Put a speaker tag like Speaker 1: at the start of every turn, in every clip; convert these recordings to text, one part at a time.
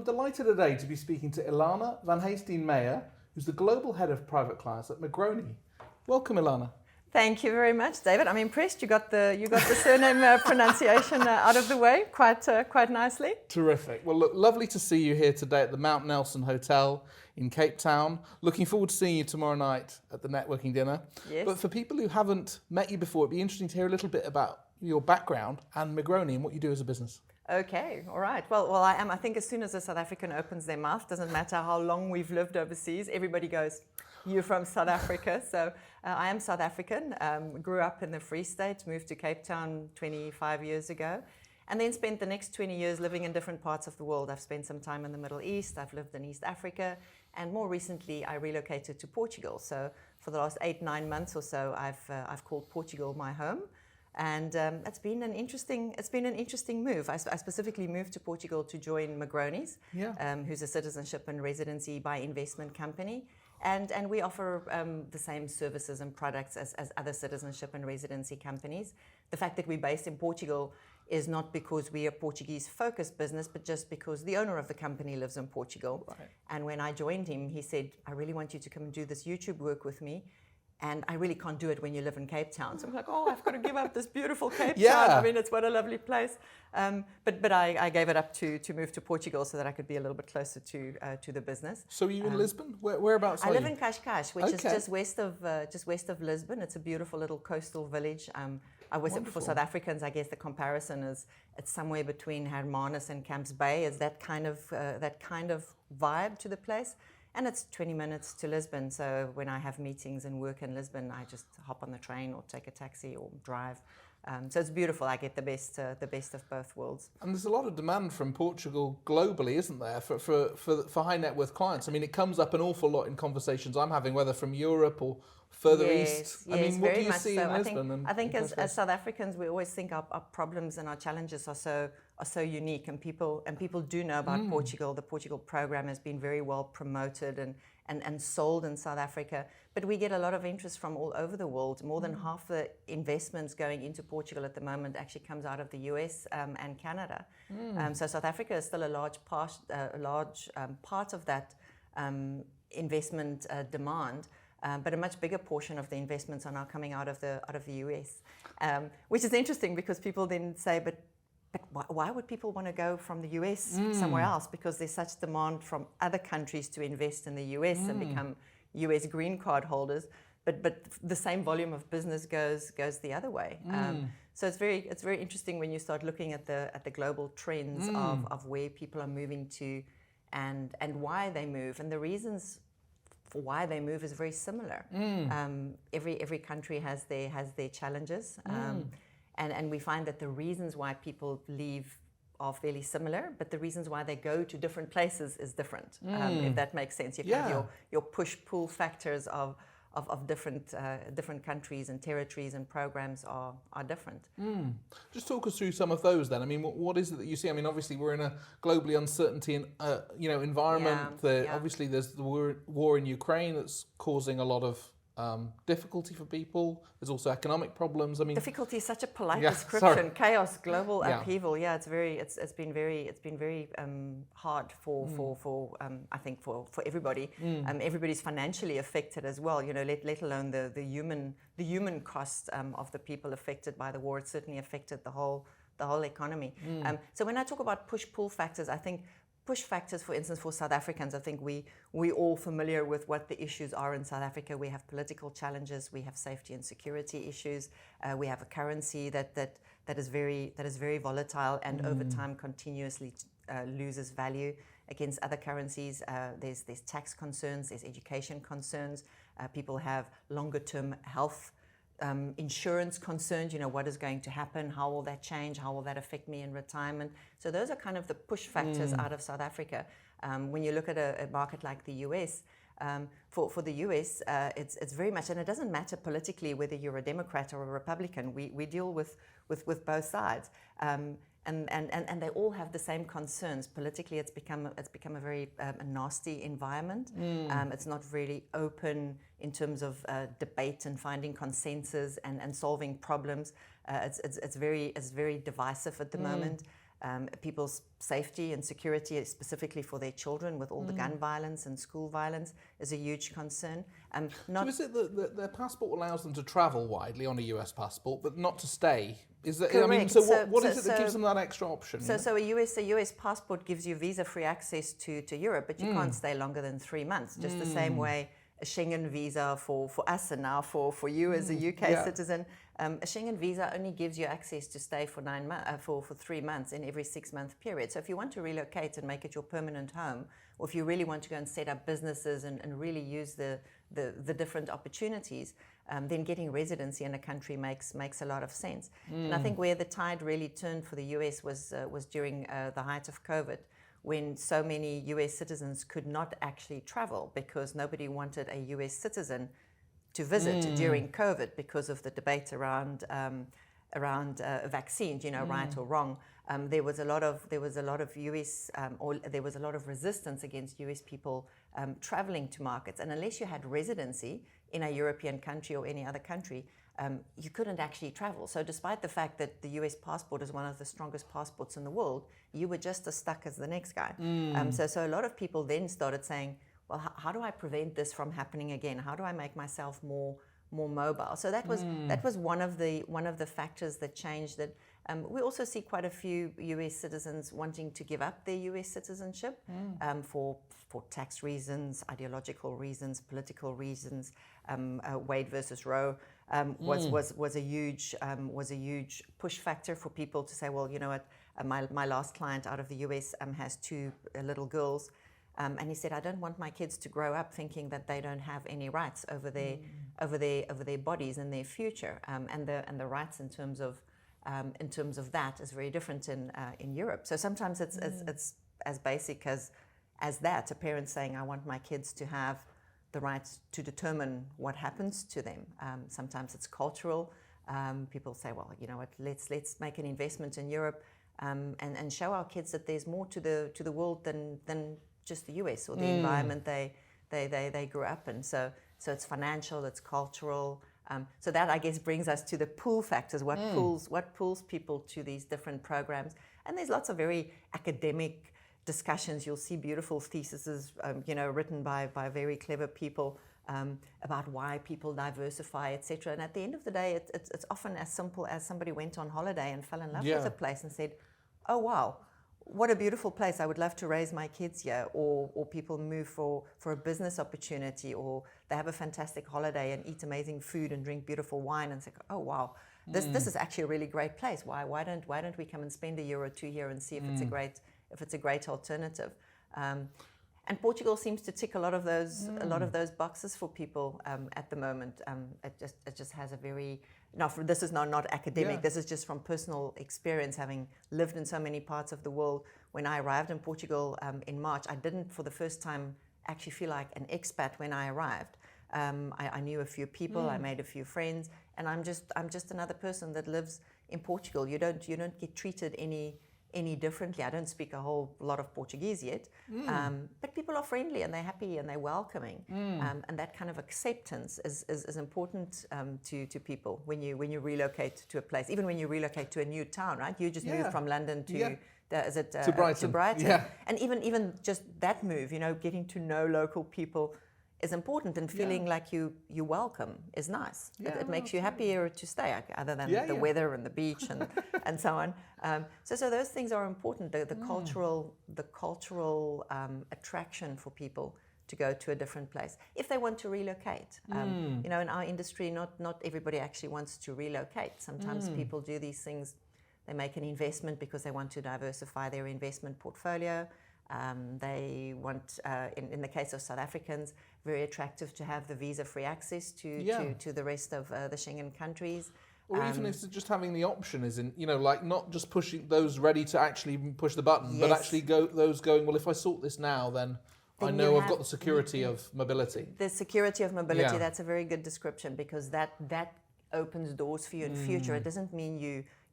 Speaker 1: delighted today to be speaking to Ilana van Huyssteen-Meyer, who's the Global Head of Private Clients at Negroni. Welcome, Ilana.
Speaker 2: Thank you very much, David. I'm impressed. You got the surname pronunciation out of the way quite nicely.
Speaker 1: Terrific. Well, look, lovely to see you here today at the Mount Nelson Hotel in Cape Town. Looking forward to seeing you tomorrow night at the networking dinner.
Speaker 2: Yes.
Speaker 1: But for people who haven't met you before, it'd be interesting to hear a little bit about your background and Negroni and what you do as a business.
Speaker 2: Okay, all right. Well, I think as soon as a South African opens their mouth, doesn't matter how long we've lived overseas, everybody goes, "You're from South Africa." So I am South African, grew up in the Free State, moved to Cape Town 25 years ago, and then spent the next 20 years living in different parts of the world. I've spent some time in the Middle East, I've lived in East Africa, and more recently I relocated to Portugal. So for the last 8-9 months or so, I've called Portugal my home. And it's been an interesting move. I specifically moved to Portugal to join Negroni's, who's a citizenship and residency by investment company. And we offer the same services and products as other citizenship and residency companies. The fact that we're based in Portugal is not because we are a Portuguese-focused business, but just because the owner of the company lives in Portugal.
Speaker 1: Right.
Speaker 2: And when I joined him, he said, "I really want you to come and do this YouTube work with me. And I really can't do it when you live in Cape Town." So I'm like, "Oh, I've got to give up this beautiful Cape Town. I mean, it's what a lovely place." But I gave it up to move to Portugal so that I could be a little bit closer to the business.
Speaker 1: So are you in Lisbon? Whereabouts are you?
Speaker 2: I live in Cascais, which is just west of Lisbon. It's a beautiful little coastal village. I was for South Africans, I guess the comparison is it's somewhere between Hermanus and Camps Bay. Is that kind of vibe to the place. And it's 20 minutes to Lisbon, so when I have meetings and work in Lisbon, I just hop on the train or take a taxi or drive. So it's beautiful. I get the best of both worlds.
Speaker 1: And there's a lot of demand from Portugal globally, isn't there, for high net worth clients? I mean, it comes up an awful lot in conversations I'm having, whether from Europe or further east. I mean, what do you see in Lisbon?
Speaker 2: I think as South Africans, we always think our problems and our challenges are so unique, and people do know about Portugal. The Portugal program has been very well promoted and sold in South Africa, but we get a lot of interest from all over the world. More than half the investments going into Portugal at the moment actually comes out of the US and Canada. So South Africa is still a large part of that investment demand. But a much bigger portion of the investments are now coming out of the US, which is interesting because people then say, but why would people want to go from the US somewhere else? Because there's such demand from other countries to invest in the US and become US green card holders. But the same volume of business goes the other way. So it's very interesting when you start looking at the global trends of where people are moving to and why they move, and the reasons for why they move is very similar. Every country has their challenges. And we find that the reasons why people leave are fairly similar, but the reasons why they go to different places is different, if that makes sense. You have your push-pull factors of different countries and territories and programs are different.
Speaker 1: Just talk us through some of those then. I mean, what is it that you see? I mean, obviously we're in a globally uncertainty environment. Obviously there's the war in Ukraine that's causing a lot of difficulty for people. There's also economic problems. I mean,
Speaker 2: difficulty is such a polite description. Chaos, global upheaval. Yeah, it's been very hard for I think for everybody. Everybody's financially affected as well. You know, let alone the human cost of the people affected by the war. It certainly affected the whole economy. So when I talk about push-pull factors, I think push factors, for instance, for South Africans, I think we all familiar with what the issues are in South Africa. We have political challenges, we have safety and security issues, we have a currency that is very volatile and over time continuously loses value against other currencies. There's tax concerns, there's education concerns. People have longer term health insurance concerns, what is going to happen, how will that change, how will that affect me in retirement. So those are kind of the push factors out of South Africa. When you look at a market like the US, for the US, it's very much, and it doesn't matter politically whether you're a Democrat or a Republican, we deal with both sides. And they all have the same concerns. Politically, it's become a very nasty environment. It's not really open in terms of debate and finding consensus and solving problems. It's very divisive at the moment. people's safety and security, specifically for their children, with all the gun violence and school violence, is a huge concern.
Speaker 1: So is it that their passport allows them to travel widely on a US passport, but not to stay? Is that, I mean, so what is it that gives them that extra option?
Speaker 2: So a US passport gives you visa-free access to Europe, but you can't stay longer than 3 months. Just the same way a Schengen visa for us and now for you as a UK citizen. A Schengen visa only gives you access to stay for 3 months in every 6-month period. So if you want to relocate and make it your permanent home, or if you really want to go and set up businesses and really use the different opportunities, then getting residency in a country makes a lot of sense. And I think where the tide really turned for the US was during the height of COVID, when so many US citizens could not actually travel because nobody wanted a US citizen to visit during COVID because of the debate around vaccines, right or wrong. There was a lot of US or there was a lot of resistance against US people traveling to markets, and unless you had residency in a European country or any other country, you couldn't actually travel. So despite the fact that the US passport is one of the strongest passports in the world, you were just as stuck as the next guy. So a lot of people then started saying, well, how do I prevent this from happening again? How do I make myself more mobile? So that was one of the factors that changed that. We also see quite a few US citizens wanting to give up their US citizenship for tax reasons, ideological reasons, political reasons. Wade versus Roe was a huge push factor for people to say, well, you know what, my last client out of the US has 2 little girls. And he said, I don't want my kids to grow up thinking that they don't have any rights over their bodies and their future. And the rights in terms of that is very different in Europe. So sometimes it's as basic as that. A parent saying, I want my kids to have the right to determine what happens to them. Sometimes it's cultural. People say, well, you know what, let's make an investment in Europe and show our kids that there's more to the world than just the US or the environment they grew up in. So it's financial, it's cultural. So that, I guess, brings us to the pull factors. What pulls people to these different programs? And there's lots of very academic discussions. You'll see beautiful theses, written by very clever people about why people diversify, etc. And at the end of the day, it's often as simple as somebody went on holiday and fell in love with a place and said, oh wow, what a beautiful place, I would love to raise my kids here. Or people move for a business opportunity, or they have a fantastic holiday and eat amazing food and drink beautiful wine and say, oh wow, this is actually a really great place. Why don't we come and spend a year or 2 here and see if it's a great alternative? And Portugal seems to tick a lot of those boxes for people at the moment. It just has a very, this is not academic. This is just from personal experience, having lived in so many parts of the world. When I arrived in Portugal in March, I didn't for the first time actually feel like an expat when I arrived. I knew a few people, I made a few friends, and I'm just another person that lives in Portugal. You don't get treated any differently. I don't speak a whole lot of Portuguese yet, but people are friendly and they're happy and they're welcoming, and that kind of acceptance is important to people when you relocate to a place. Even when you relocate to a new town, right? You just moved from London to
Speaker 1: to Brighton.
Speaker 2: To Brighton, and even just that move, getting to know local people is important, and feeling like you welcome is nice. It makes you happier to stay, other than the weather and the beach and so on. So those things are important. The cultural attraction for people to go to a different place if they want to relocate. In our industry, not everybody actually wants to relocate. Sometimes people do these things. They make an investment because they want to diversify their investment portfolio. They want, in the case of South Africans, very attractive to have the visa-free access to the rest of the Schengen countries.
Speaker 1: Or even if just having the option is not just pushing those ready to actually push the button, but actually those going, well, if I sort this now, then I know I've got the security of mobility.
Speaker 2: The security of mobility, that's a very good description, because that opens doors for you in future. It doesn't mean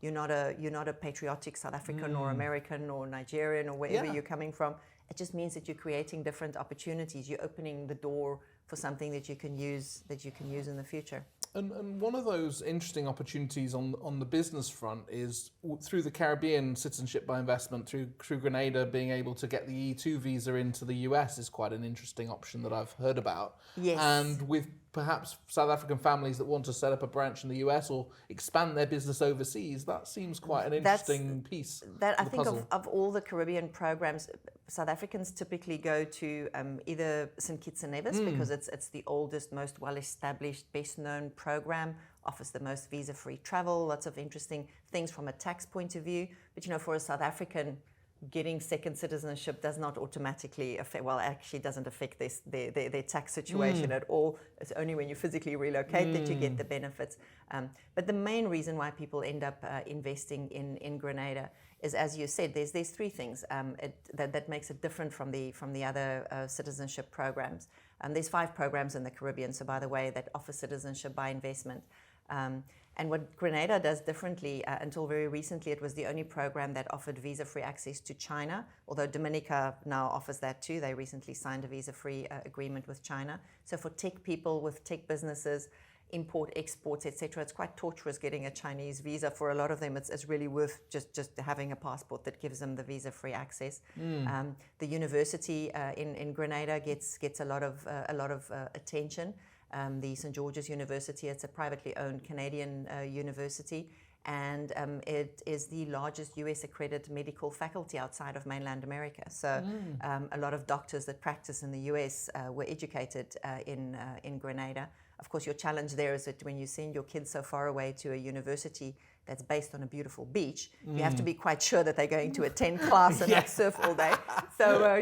Speaker 2: you're not a patriotic South African or American or Nigerian or wherever you're coming from. It just means that you're creating different opportunities. You're opening the door for something that you can use in the future.
Speaker 1: And one of those interesting opportunities on the business front is through the Caribbean citizenship by investment, through Grenada being able to get the E2 visa into the US is quite an interesting option that I've heard about.
Speaker 2: Yes.
Speaker 1: And with perhaps South African families that want to set up a branch in the US or expand their business overseas, that seems quite an interesting piece.
Speaker 2: That I think of all the Caribbean programs, South Africans typically go to either St. Kitts and Nevis because it's the oldest, most well-established, best-known program, offers the most visa-free travel, lots of interesting things from a tax point of view. But for a South African, getting second citizenship does not automatically affect, well, actually doesn't affect their tax situation at all. It's only when you physically relocate that you get the benefits. But the main reason why people end up investing in Grenada is, as you said, there's three things that makes it different from the other citizenship programs. There's 5 programs in the Caribbean, so by the way, that offer citizenship by investment. And what Grenada does differently, until very recently, it was the only program that offered visa-free access to China, although Dominica now offers that too. They recently signed a visa-free agreement with China. So for tech people with tech businesses, import, exports, etc., it's quite torturous getting a Chinese visa. For a lot of them, it's really worth just having a passport that gives them the visa-free access. The university in Grenada gets a lot of attention. The St. George's University, it's a privately owned Canadian university, and it is the largest US accredited medical faculty outside of mainland America. So a lot of doctors that practice in the US were educated in Grenada. Of course, your challenge there is that when you send your kids so far away to a university that's based on a beautiful beach, you have to be quite sure that they're going to attend class and not surf all day. So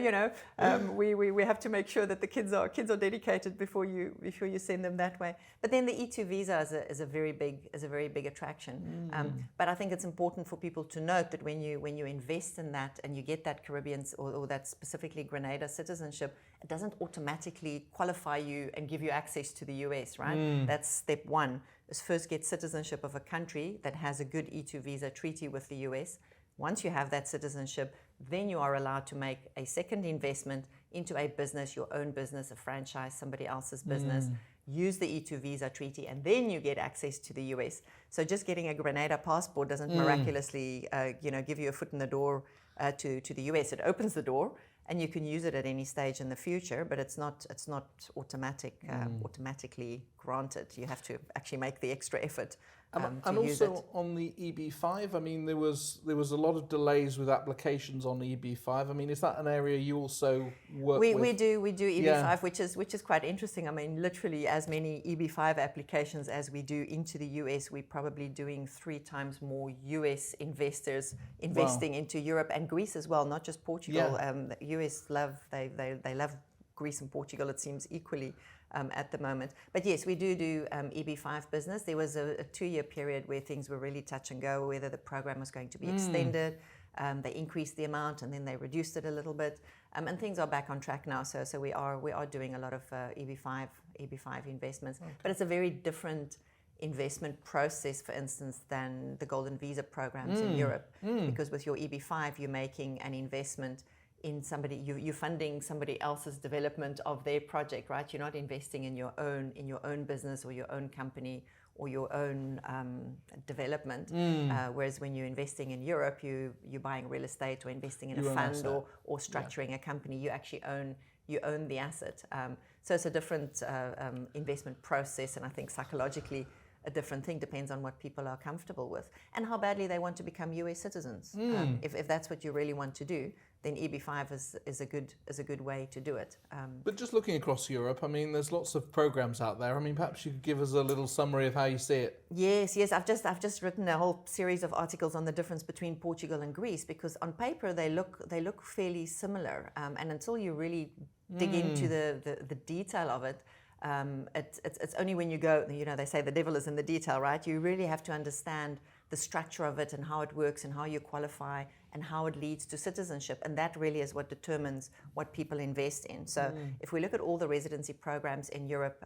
Speaker 2: we have to make sure that the kids are dedicated before you send them that way. But then the E2 visa is a very big attraction. But I think it's important for people to note that when you invest in that and you get that Caribbean or that specifically Grenada citizenship, it doesn't automatically qualify you and give you access to the US, right? That's step one. Is first get citizenship of a country that has a good E2 visa treaty with the US. Once you have that citizenship, then you are allowed to make a second investment into a business, your own business, a franchise, somebody else's business, use the E2 visa treaty, and then you get access to the US. So just getting a Grenada passport doesn't miraculously give you a foot in the door to the US. It opens the door, and you can use it at any stage in the future, but it's not automatically granted. You have to actually make the extra effort to use it.
Speaker 1: And also on the EB5, I mean, there was a lot of delays with applications on EB5. I mean, is that an area you also work with?
Speaker 2: We do EB5, which is quite interesting. I mean, literally as many EB5 applications as we do into the US, we're probably doing 3 times more US investors investing into Europe and Greece as well, not just Portugal. The US they love Greece and Portugal, it seems, equally at the moment. But yes, we do EB5 business. There was a 2-year period where things were really touch and go, whether the program was going to be extended. They increased the amount and then they reduced it a little bit. And things are back on track now. So we are doing a lot of EB5 investments. Okay. But it's a very different investment process, for instance, than the golden visa programs in Europe. Because with your EB5, you're making an investment in somebody, you're funding somebody else's development of their project, right? You're not investing in your own business or your own company or your own development. Whereas when you're investing in Europe, you're buying real estate or investing in a fund or structuring a company, you actually own the asset. So it's a different investment process, and I think psychologically a different thing. Depends on what people are comfortable with and how badly they want to become US citizens. If that's what you really want to do, then EB5 is a good way to do it.
Speaker 1: But just looking across Europe, I mean, there's lots of programs out there. I mean, perhaps you could give us a little summary of how you see it.
Speaker 2: Yes. I've just written a whole series of articles on the difference between Portugal and Greece, because on paper they look fairly similar, and until you really dig into the detail of it. It's only when you go, they say the devil is in the detail, right? You really have to understand the structure of it and how it works and how you qualify and how it leads to citizenship. And that really is what determines what people invest in. So if we look at all the residency programs in Europe,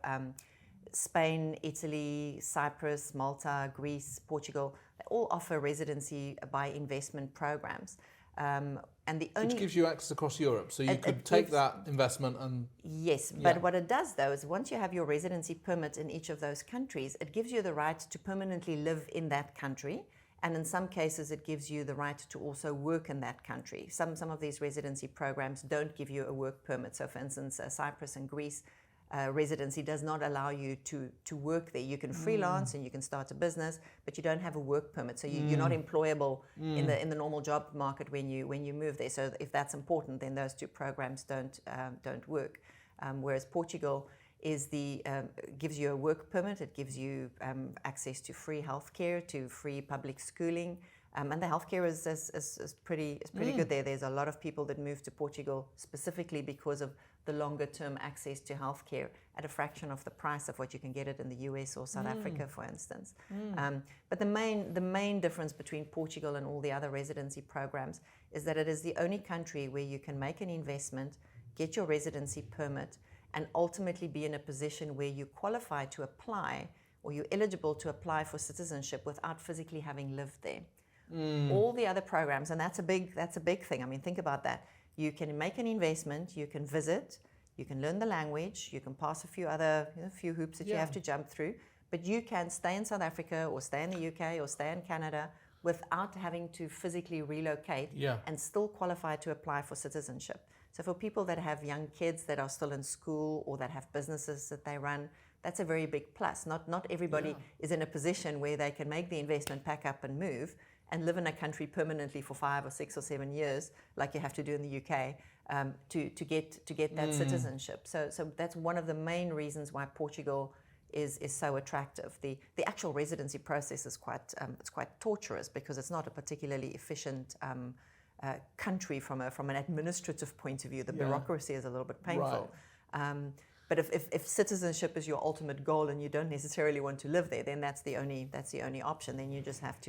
Speaker 2: Spain, Italy, Cyprus, Malta, Greece, Portugal, they all offer residency by investment programs. And the only
Speaker 1: which gives you access across Europe, so you could take that investment and...
Speaker 2: Yes, but what it does though is once you have your residency permit in each of those countries, it gives you the right to permanently live in that country. And in some cases, it gives you the right to also work in that country. Some of these residency programs don't give you a work permit. So for instance, Cyprus and Greece, residency does not allow you to work there. You can freelance and you can start a business, but you don't have a work permit. So you're not employable in the normal job market when you move there. So if that's important, then those two programs don't work. Whereas Portugal gives you a work permit. It gives you access to free healthcare, to free public schooling. And the healthcare is pretty good there. There's a lot of people that move to Portugal specifically because of the longer term access to healthcare at a fraction of the price of what you can get it in the US or South Africa, for instance. But the main difference between Portugal and all the other residency programs is that it is the only country where you can make an investment, get your residency permit, and ultimately be in a position where you qualify to apply or you're eligible to apply for citizenship without physically having lived there. All the other programs, and that's a big thing. I mean, think about that. You can make an investment, you can visit, you can learn the language, you can pass a few hoops that you have to jump through, but you can stay in South Africa or stay in the UK or stay in Canada without having to physically relocate and still qualify to apply for citizenship. So for people that have young kids that are still in school or that have businesses that they run, that's a very big plus. Not everybody is in a position where they can make the investment, pack up and move and live in a country permanently for 5 or 6 or 7 years, like you have to do in the UK, to get that citizenship. So that's one of the main reasons why Portugal is so attractive. The actual residency process is quite torturous because it's not a particularly efficient country from an administrative point of view. The bureaucracy is a little bit painful. Right. But if citizenship is your ultimate goal and you don't necessarily want to live there, then that's the only option. Then you just have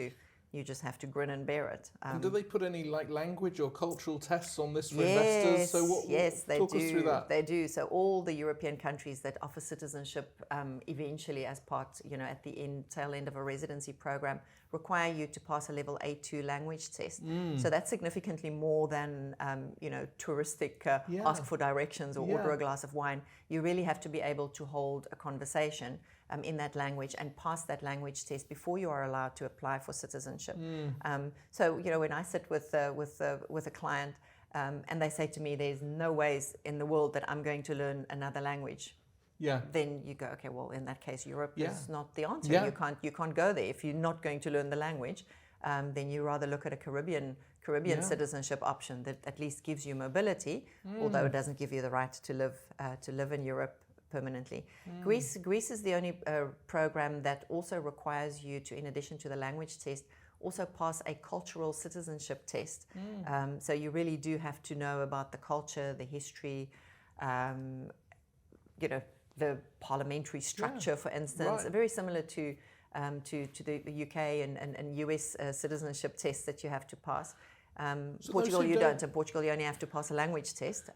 Speaker 2: to grin and bear it.
Speaker 1: And do they put any language or cultural tests on this for investors? So
Speaker 2: they
Speaker 1: talk us through that.
Speaker 2: They do. So all the European countries that offer citizenship eventually as part, at the tail end of a residency program, require you to pass a level A2 language test. So that's significantly more than, touristic ask for directions or order a glass of wine. You really have to be able to hold a conversation in that language and pass that language test before you are allowed to apply for citizenship. So when I sit with a client and they say to me, "There's no ways in the world that I'm going to learn another language," then you go, okay, well in that case Europe is not the answer. You can't go there if you're not going to learn the language. Then you rather look at a Caribbean citizenship option that at least gives you mobility, although it doesn't give you the right to live in Europe permanently. Greece is the only program that also requires you to, in addition to the language test, also pass a cultural citizenship test. So you really do have to know about the culture, the history, the parliamentary structure, for instance, very similar to the UK and US citizenship tests that you have to pass. So Portugal you don't. In Portugal you only have to pass a language test.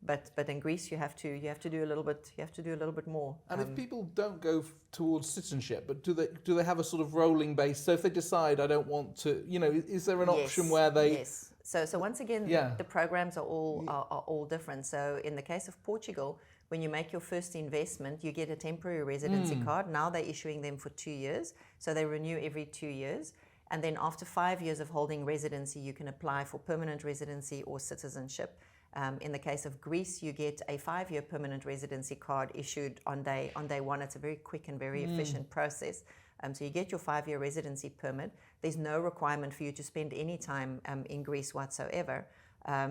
Speaker 2: But in Greece you have to do a little bit more.
Speaker 1: And if people don't go towards citizenship, but do they have a sort of rolling base? So if they decide I don't want to, is there an option where they?
Speaker 2: Yes. So once again, the programs are all different. So in the case of Portugal, when you make your first investment, you get a temporary residency card. Now they're issuing them for 2 years, so they renew every 2 years. And then after 5 years of holding residency, you can apply for permanent residency or citizenship. In the case of Greece, you get a 5-year permanent residency card issued on day one. It's a very quick and very efficient process. So you get your 5-year residency permit. There's no requirement for you to spend any time in Greece whatsoever.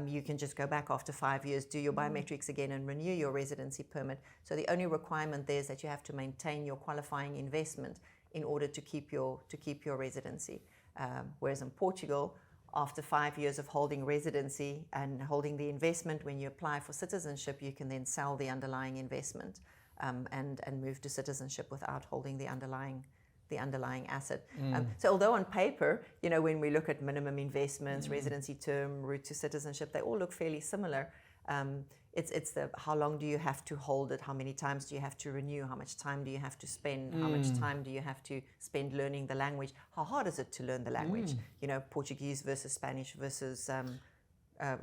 Speaker 2: You can just go back after 5 years, do your biometrics again and renew your residency permit. So the only requirement there is that you have to maintain your qualifying investment in order to keep your residency. Whereas in Portugal, after 5 years of holding residency and holding the investment, when you apply for citizenship, you can then sell the underlying investment and move to citizenship without holding the underlying asset. So although on paper, when we look at minimum investments, residency term, route to citizenship, they all look fairly similar. It's the how long do you have to hold it, how many times do you have to renew, how much time do you have to spend, how much time do you have to spend learning the language, how hard is it to learn the language, you know, Portuguese versus Spanish versus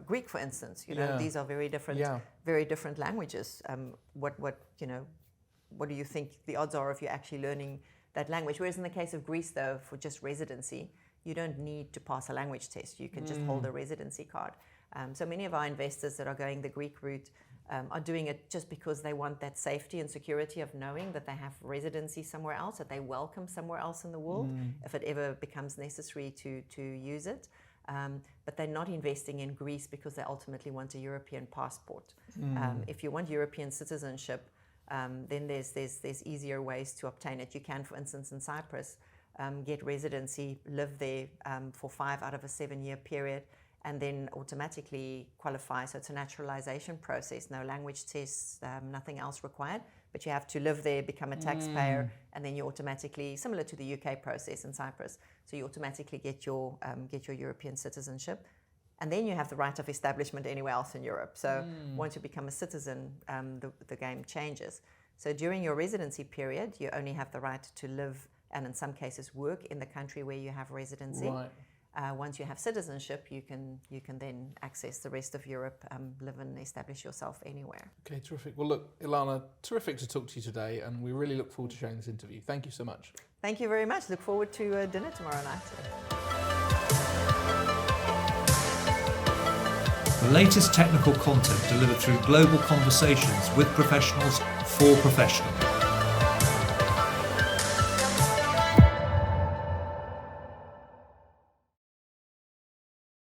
Speaker 2: Greek, for instance, you know, these are very different languages. What do you think the odds are of you actually learning that language? Whereas in the case of Greece, though, for just residency, you don't need to pass a language test. You can just hold a residency card. So many of our investors that are going the Greek route are doing it just because they want that safety and security of knowing that they have residency somewhere else, that they welcome somewhere else in the world if it ever becomes necessary to use it. But they're not investing in Greece because they ultimately want a European passport. If you want European citizenship, then there's easier ways to obtain it. You can, for instance, in Cyprus, get residency, live there for 5 out of a 7-year period, and then automatically qualify. So it's a naturalization process, no language tests, nothing else required. But you have to live there, become a taxpayer, and then you automatically, similar to the UK process in Cyprus, so you automatically get your European citizenship. And then you have the right of establishment anywhere else in Europe. So once you become a citizen, the game changes. So during your residency period, you only have the right to live and in some cases work in the country where you have residency.
Speaker 1: Right.
Speaker 2: Once you have citizenship, you can then access the rest of Europe, live and establish yourself anywhere.
Speaker 1: Okay, terrific. Well, look, Ilana, terrific to talk to you today, and we really look forward to sharing this interview. Thank you so much.
Speaker 2: Thank you very much. Look forward to dinner tomorrow night.
Speaker 3: The latest technical content delivered through global conversations with professionals for professionals.